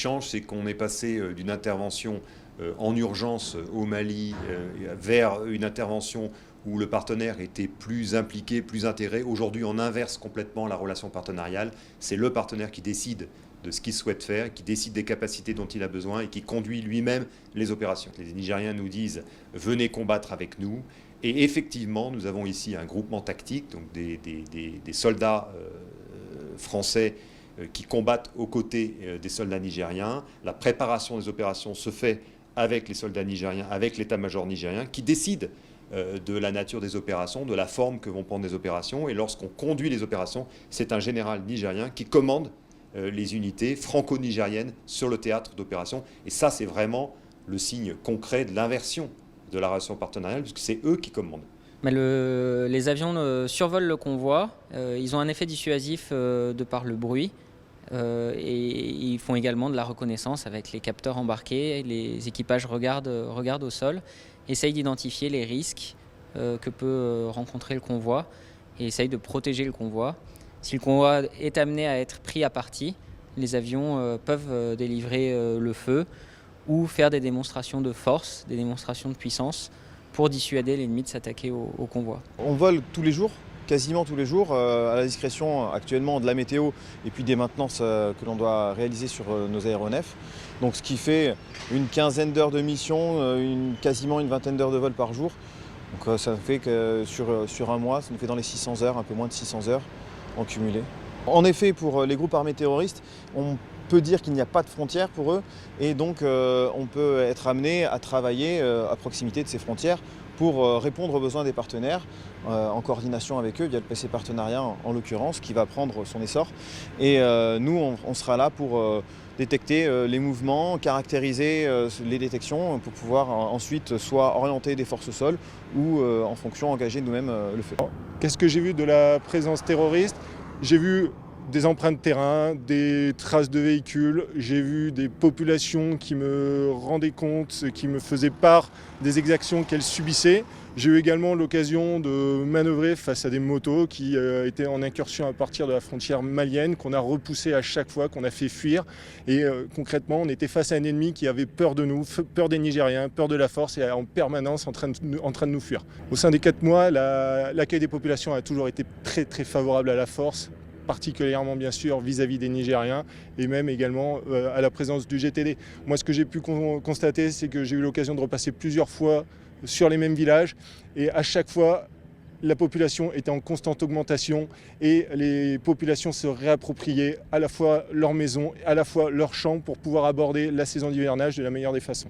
change, c'est qu'on est passé d'une intervention en urgence au Mali vers une intervention où le partenaire était plus impliqué, plus intégré. Aujourd'hui, on inverse complètement la relation partenariale. C'est le partenaire qui décide de ce qu'il souhaite faire, qui décide des capacités dont il a besoin et qui conduit lui-même les opérations. Les Nigériens nous disent « venez combattre avec nous ». Et effectivement, nous avons ici un groupement tactique, donc des soldats français qui combattent aux côtés des soldats nigériens. La préparation des opérations se fait avec les soldats nigériens, avec l'état-major nigérien, qui décide de la nature des opérations, de la forme que vont prendre les opérations. Et lorsqu'on conduit les opérations, c'est un général nigérien qui commande les unités franco-nigériennes sur le théâtre d'opération. Et ça, c'est vraiment le signe concret de l'inversion de la relation partenariale, puisque c'est eux qui commandent. Mais les avions survolent le convoi, ils ont un effet dissuasif de par le bruit et ils font également de la reconnaissance avec les capteurs embarqués. Les équipages regardent au sol, essayent d'identifier les risques que peut rencontrer le convoi et essayent de protéger le convoi. Si le convoi est amené à être pris à partie, les avions peuvent délivrer le feu ou faire des démonstrations de force, des démonstrations de puissance pour dissuader l'ennemi de s'attaquer au convoi. On vole tous les jours, quasiment tous les jours, à la discrétion actuellement de la météo et puis des maintenances que l'on doit réaliser sur nos aéronefs. Donc ce qui fait une quinzaine d'heures de mission, quasiment une vingtaine d'heures de vol par jour. Donc ça fait que sur un mois, ça nous fait dans les 600 heures, un peu moins de 600 heures en cumulé. En effet, pour les groupes armés terroristes, on peut dire qu'il n'y a pas de frontières pour eux et donc on peut être amené à travailler à proximité de ces frontières pour répondre aux besoins des partenaires en coordination avec eux via le PC Partenariat en l'occurrence qui va prendre son essor. Et nous, on sera là pour détecter les mouvements, caractériser les détections pour pouvoir ensuite soit orienter des forces au sol ou en fonction engager nous-mêmes le feu. Qu'est-ce que j'ai vu de la présence terroriste? J'ai vu des empreintes terrain, des traces de véhicules, j'ai vu des populations qui me rendaient compte, qui me faisaient part des exactions qu'elles subissaient. J'ai eu également l'occasion de manœuvrer face à des motos qui étaient en incursion à partir de la frontière malienne, qu'on a repoussé à chaque fois, qu'on a fait fuir. Et concrètement, on était face à un ennemi qui avait peur de nous, peur des Nigériens, peur de la force et en permanence en train de nous fuir. Au sein des 4 mois, l'accueil des populations a toujours été très très favorable à la force, particulièrement bien sûr vis-à-vis des Nigériens et même également à la présence du GTD. Moi, ce que j'ai pu constater, c'est que j'ai eu l'occasion de repasser plusieurs fois sur les mêmes villages et à chaque fois, la population était en constante augmentation et les populations se réappropriaient à la fois leur maison, à la fois leurs champs pour pouvoir aborder la saison d'hivernage de la meilleure des façons.